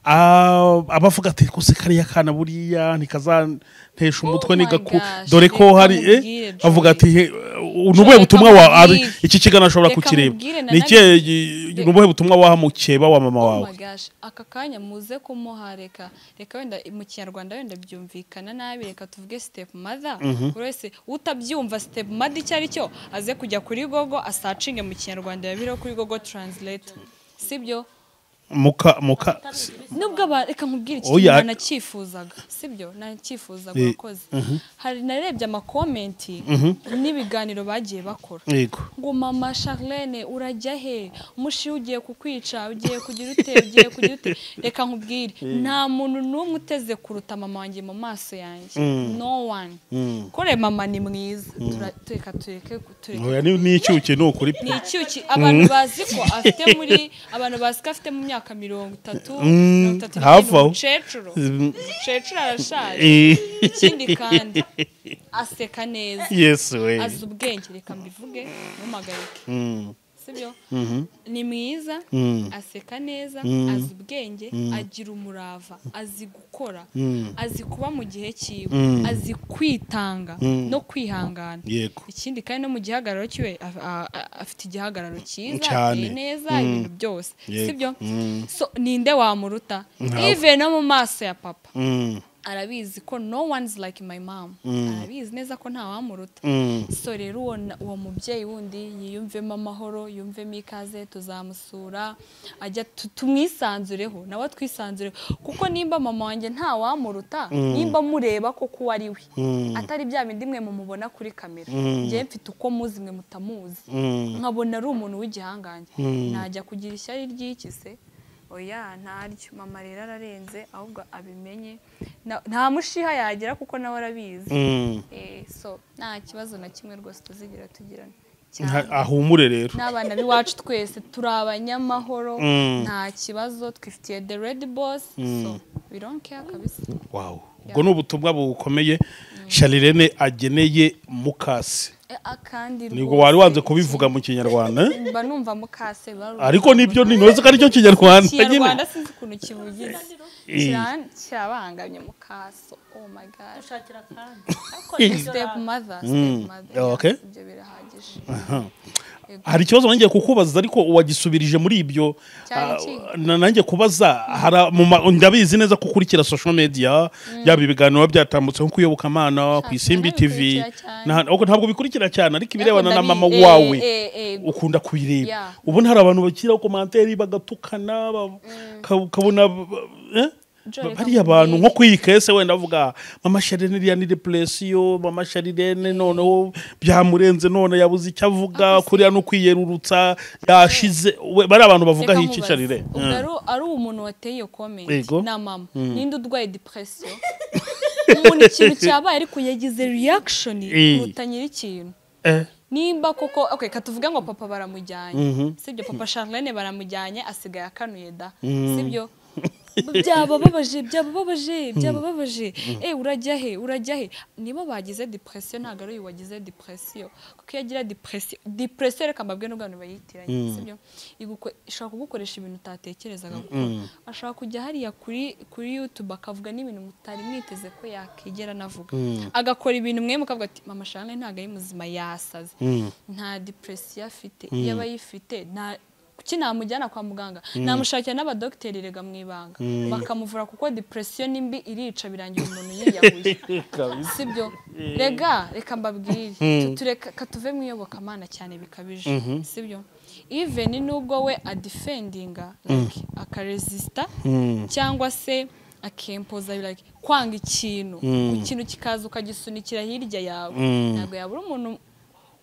abavuga ati ko se kariya kana buriya ntikazantesha umutwe nigaku dore ko hari avuga ati unubuhe butumwa wa iki kigana ashobora kukireba niki unubuhe butumwa waha mukeba wa mama wawe oh my gosh aka kanya muze kumuhareka reka wenda mu Kinyarwanda wenda byumvikana nabi reka tuvuge step mother wese utabyumva step mother icyo cyo aze kujya kuri Google asacinge mu Kinyarwanda yabiro kuri Google Translate sibyo muka nubwo reka nkubwire ikintu nanakifuzaga sibyo nanakifuzaga ukoze hari narebye ama comment n'ibiganiro bagiye bakora ngo mama Charlene urajya he umushi ugiye kukwica ugiye kugira ute reka nkubwire nta muntu n'umwe uteze kuruta mama wanjye mu maso yanjye no one kore mama ni mwiza tureke ni icyuki no kuri ni icyuki abantu bazi ko afite mu myaka 30 hafu cecuru arashaje ikindi kandi aseka neza yes we azi ubwenge reka mbivuge ntumagarike sibyo ni mwiza aseka neza azi ubwenge agira umurava azi gukora azi kuba mu gihe cyiwe azi kwitanga no kwihangana ikindi kandi no mu gihagararo cyiwe afite igihagararo cyiza neza ibintu byose sibyo so ninde wamuruta even no mu maso ya papa arabizi ko no one's like my mom arabizi neza ko nta wamuruta so rero uwo mubyeyi wundi yiyumvemo amahoro yumvemo ikaze tuzamusura ajya tumwisanzureho nawe twisanzureho kuko nimba mama wanjye nta wamuruta nimba mureba ko kuwa ari we atari bya bindi mwe mumubona kuri kamera ngiye mfite uko muzi mwe mutamuzi nkabona ari umuntu w'igihangange najya kugira ishyari ry'iki se oya ntaryo mama rero ararenze ahubwo abimenye nta mushiha yagira kuko nawe arabizi so nta kibazo na kimwe rwose tuzigira tugirana ahumure rero n'abana b'iwacu twese turi abanyamahoro nta kibazo twifitiye the red boss so we don't care kabisa. Wow, ubwo ni ubutumwa bukomeye Charlene ageneye mukase nibwo wari wanze kubivuga mu kinyarwanda mba numva mukase ariko nibyo ninoze kandi cyo kinyarwanda kinyarwanda sinzi ukuntu kivugize cyabanganye mukaso. Oh my god, ushakira kandi step mother okay, ibyo birahagije. Hari ikibazo nanjye kukubaza ariko wagisubirije muri ibyo nanjye kubaza ndabizi neza ko ukurikira social media yaba ibiganiro byatambutse nko kuyoboka Imana ku Isimbi TV ntabwo bikurikira cyane ariko ibirebana na mama wawe ukunda kubireba ubona hari abantu bakira commentaire bagatukana kabona bari abantu nko kwikese wenda avuga mama Charlene ya ni depression mama Charlene noneho byamurenze none yabuze icyo avuga kuri no kwiyerurutsa yashize bari abantu bavuga hiki Charlene ari umuntu wateye iyo comment na mama ninde udwaye depression umuntu ikintu cyabaye ariko yagize reaction utanyira ikintu nimba koko okay katuvuga ngo papa baramujyanye sibyo papa Charlene baramujyanye asigaye akanuye da sibyo byabababaje urajya he nibo bagize depression ntago ari wagize depression kuko yagira depression reka mbabwe n'ubwantu bayitiranye sibyo ishaka kugukoresha ibintu utatekerezaga gukora ashaka kujya hariya kuri YouTube akavuga n'ibintu mutari mwiteze ko yakigera navuga agakora ibintu mwe mukavuga ati mama Charlene ntago ari muzima yasaze nta depression afite yaba yifite nta kuki namujyana kwa muganga namushakira n'abadokiteri rega mwibanga bakamuvura kuko depression nimbi irica birangira umuntu yiyahuye sibyo reka mbabwire tureka tuve mwiyoboka Imana cyane bikabije sibyo even nubwo we adefendinga like akaresista cyangwa se akempoza like kwanga ikintu kikaza ukagisunikira hirya yawe ntabwo yabura umuntu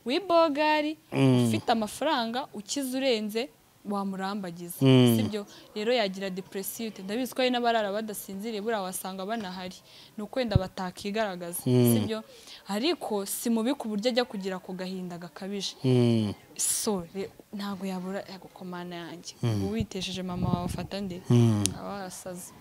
wibogari ufite amafaranga ukize urenze wamurambagiza sibyo rero yagira depression ndabizi ko ari n'abarara badasinziriye bura wasanga banahari nukwenda batakigaragaza sibyo ariko si mubi ku buryo ajya kugira ku gahinda gakabije so ntago yabura yagukomana yanjye uwitesheje mama wawe afata nde abasaza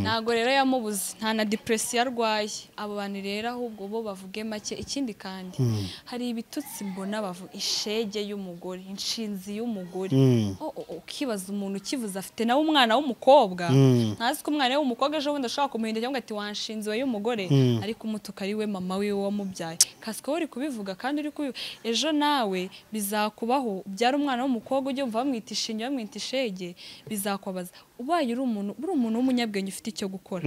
ntago rero yamubuze nta na depression arwaye abo bantu rero ahubwo bo bavuge make ikindi kandi hari ibitutsi mbona bavuga ishege y'umugore inshinzi y'umugore ukibaza umuntu kivuza afite nawe umwana w'umukobwa ntazi ko umwana w'umukobwa ejo bundi ashaka kumuhinda cyangwa ati wanshinzi we y'umugore ariko umutuka ari we mama wiwe wamubyaye kasiko uri kubivuga kandi uri kubivuga ejo nawe bizakubaho byara umwana w'umukobwa ujye umva bamwita ishinge bamwita ishege bizakubaza ubaye uri umuntu w'umunyabwenge ufite icyo gukora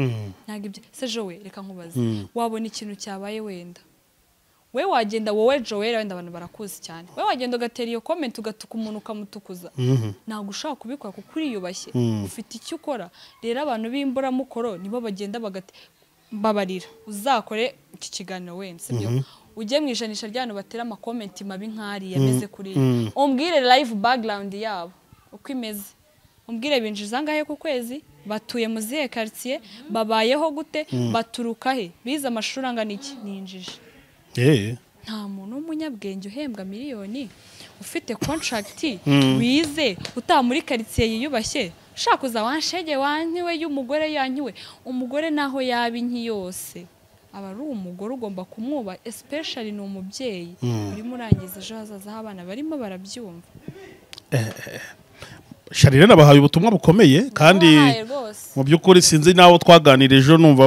ntabwo ibyo se Jowe reka nkubaze wabona ikintu cyabaye wenda we wagenda wowe Jowe wenda abantu barakuzi cyane we wagenda ugatera iyo comment ugatuka umuntu ukamutukuza ntabwo ushaka kubikora kuko uriyubashye ufite icyo ukora rero abantu b'imbura mukoro nibo bagenda bagati babarira uzakore iki kiganiro wenda sibyo ujye mu ijanisha ry'abantu batera ama comment mabi nk'ari yameze kuri umbwire live background yabo uko imeze umbwire binjiza ngahe ku kwezi batuye mu zihe quartier babayeho gute baturuka he biza amashuri angana iki ninjije nta muntu w'umunyabwenge uhembwa miliyoni ufite contract wize uta muri quartier yiyubashye shaka uza wanshege wanyiwe y'umugore yanyiwe umugore naho yaba inki yose aba ari umugore ugomba kumwuba especially no umubyeyi uri murangiza ejo hazaza abana barimo barabyumva Charlene nabahaye ubutumwa bukomeye kandi mu by'ukuri sinzi nawo twaganira ejo numva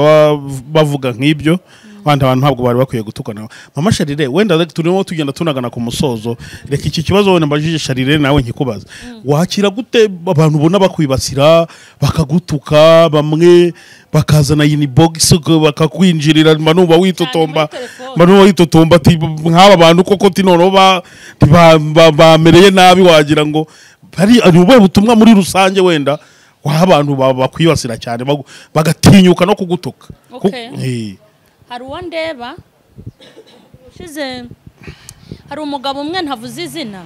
bavuga nk'ibyo abantu ntabwo bari bakwiye gutukana mama Charlene wenda turimo tugenda tunagana ku musozo reka iki kibazo wenda mbajije Charlene nawe nkikubaza wakira gute abantu ubona bakwibasira bakagutuka bamwe bakazana inbox bakakwinjirira manuba witotomba ati nk'aba bantu koko tinono bamereye nabi wagira ngo hari ubuhe butumwa muri rusange wenda waha abantu bakwibasira cyane bagatinyuka no kugutuka hari uwandeba ushize hari umugabo umwe ntavuze izina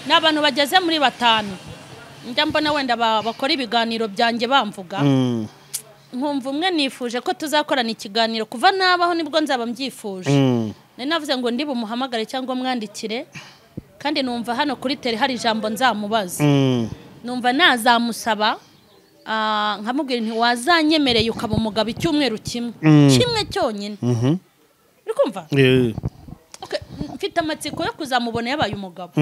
n'abantu bageze muri 5 njya mbona wenda bakora ibiganiro byanjye bamvuga nkumva umwe nifuje ko tuzakorana ikiganiro kuva nabaho nibwo nzaba mbyifuje navuze ngo ndi bumuhamagare cyangwa mwandikire kandi numva hano kuri tele hari ijambo nzamubaza numva nazamusaba nkamubwira nti wazanyemereye ukaba umugabo icyumweru kimwe cyonyine uri kumva mfite amatsiko yo kuzamubona yabaye umugabo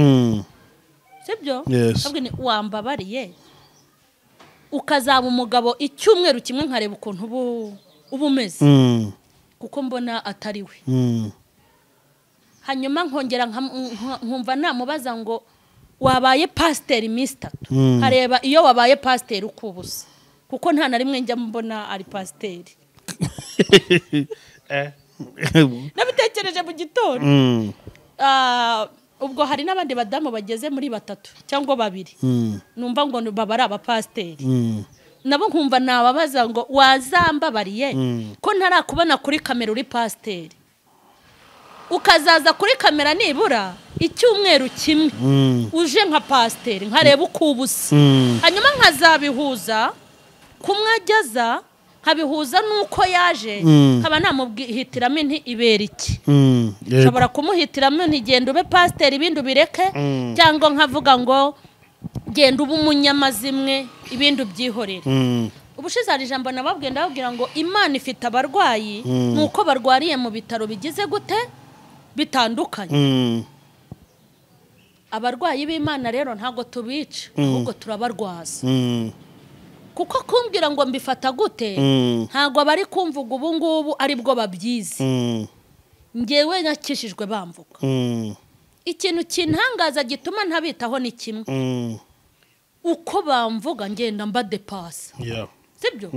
sibyo ahubwo ni wambabariye ukazaba umugabo icyumweru kimwe nkareba ukuntu ubumeze kuko mbona atari we hanyuma nkongera nkumva namubaza ngo wabaye pasiteri iminsi 3 hareba iyo wabaye pasiteri ukubusa kuko nta na rimwe njya mbona ari pasiteri nabitekereje mu gitondo ubwo hari n'abandi badamu bageze muri 3 cyangwa 2 numva ngo baba ari abapasiteri nabo nkumva nababaza ngo wazambabariye ko ntarakubona kuri kamera uri pasiteri ukazaza kuri kamera nibura icyumweru kimwe uje nka pasiteri nkareba uko ubusa hanyuma nkazabihuza kumwageza nkabihuza nuko yaje nkaba namuhitiramo inti ibera iki nshobora kumuhitiramo inti genda ube pasiteri ibindi ubireke cyangwa nkavuga ngo genda ube umunyamazimwe ibindi ubyihorere ubushize hari ijambo nababwiye ndababwira ngo Imana ifite abarwayi nuko barwariye mu bitaro bigize gute bitandukanye abarwayi b'Imana rero ntago tubica ahubwo turabarwaza kuko kumbwira ngo mbifata gute ntago bari kumvuga ubu ngubu ari bwo babyize ngewe nakishijwe bamvuga ikintu kintangaza gituma ntabitaho ni kimwe uko bamvuga ngenda mbadepasa sibyo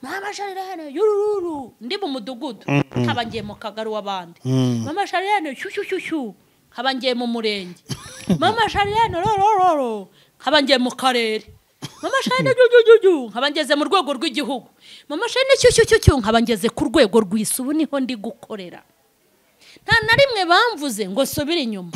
mama Charlene yururu ndi mu mudugudu habangiye mu kagari w'abandi mama Charlene shyushyushyushu habangiye mu murenge mama Charlene rororo habangiye mu karere mama Charlene jujuju habangeze mu rwego rw'igihugu mama Charlene shyushyushyushu habangeze ku rwego rw'isubu niho ndi gukorera nta na rimwe bamvuze ngo subira inyuma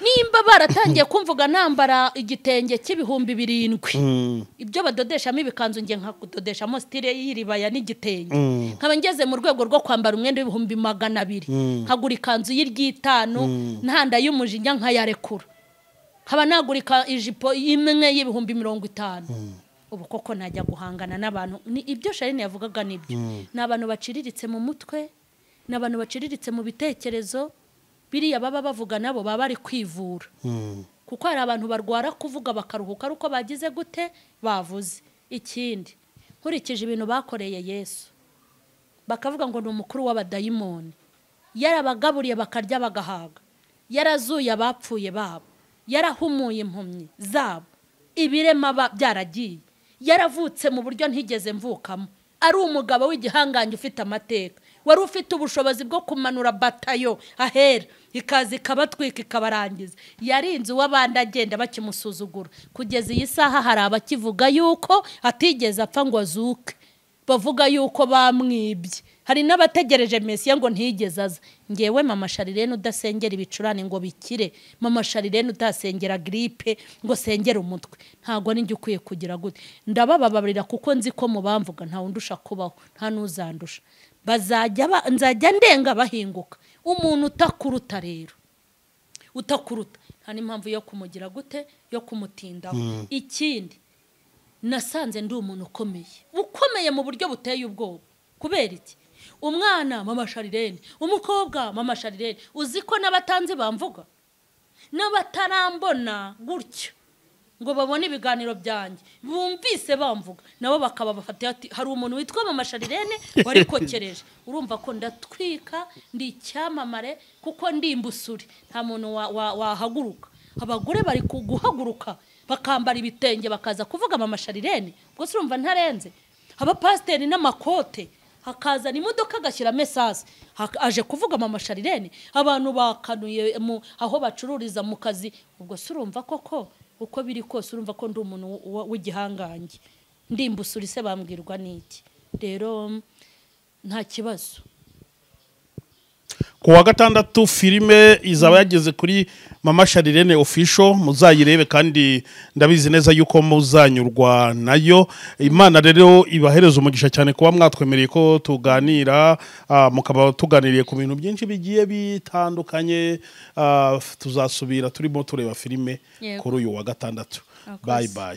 nimba baratangiye kumvuga nambara igitenge cy'ibihumbi 7 ibyo badodeshamo ibikanzu nge nkakudodeshamo style y'iribaya n'igitenge nkaba ngeze mu rwego rwo kwambara umwenda w'ibihumbi 200 nkagura ikanzu y'irgitano ntanda y'umujinya nkayarekura nkaba nagurika ijipo imwe y'ibihumbi 50 ubu koko najya guhangana n'abantu ni ibyo Charlene yavugaga nibyo n'abantu baciriritse mu mutwe n'abantu baciriritse mu bitekerezo biriya baba bavuga nabo baba bari kwivura kuko hari abantu barwara kuvuga bakaruhuka uko bagize gute bavuze ikindi nkurikije ibintu bakoreye Yesu bakavuga ngo ni umukuru w'abadayimoni yarabagaburiye bakarya bagahaga yarazuye abapfuye babo yarahumuye impumyi zabo ibirema byaragiye yaravutse mu buryo ntigeze mvukamo ari umugabo w'igihanganye ufite amateka wari ufite ubushobozi bwo kumanura batayo ahera ikazi kabatwika ikabarangiza yarinze uw'abandi agenda bakimusuzugura kugeza iyi saha hari abakivuga yuko atigeze apfa ngo azuke bavuga yuko bamwibye hari n'abategereje Mesiya ngo ntigeze aza ngewe mama Charlene udasengera ibicurane ngo bikire mama Charlene utasengera gripe ngo sengera umutwe ntago ninjye ukwiye kugira gute ndabababarira kuko nzi ko mubamvuga nta undusha kubaho nta nuzandusha nzajya ndenga bahinguka umuntu utakuruta rero utakuruta nta n'impamvu yo kumugira gute yo kumutindaho ikindi nasanze ndi umuntu ukomeye mu buryo buteye ubwoba kubera iki umwana mama Charlene umukobwa mama Charlene uzi ko n'abatanzi bamvuga n'abatarambona gutyo ngo babone ibiganiro byanjye bumvise bamvuga nabo bakaba bafatiye ati hari umuntu witwa mama Charlene wari kokereje urumva ko ndatwika ndi icyamamare kuko ndi imbusuri nta muntu wahaguruka abagore bari guhaguruka bakambara ibitenge bakaza kuvuga mama Charlene ubwo urumva ntarenze abapasiteri n'amakote hakazana imodoka agashyira message aje kuvuga mama Charlene abantu bakanuye aho bacururiza mu kazi ubwo urumva koko uko biri kose urumva ko ndi umuntu w'igihanganye ndimbusuri se bambwirwa n'iki rero nta kibazo ku wa gatandatu filime izaba yageze kuri Mama Charlene official, muzayirebe kandi ndabizi neza yuko muzanyurwa nayo. Imana rero ibahereza umugisha cyane kuba mwatwemereye ko tuganira, mukaba tuganiriye ku bintu byinshi bigiye bitandukanye. Tuzasubira turimo tureba filime kuri uyu wa gatandatu. Bye bye.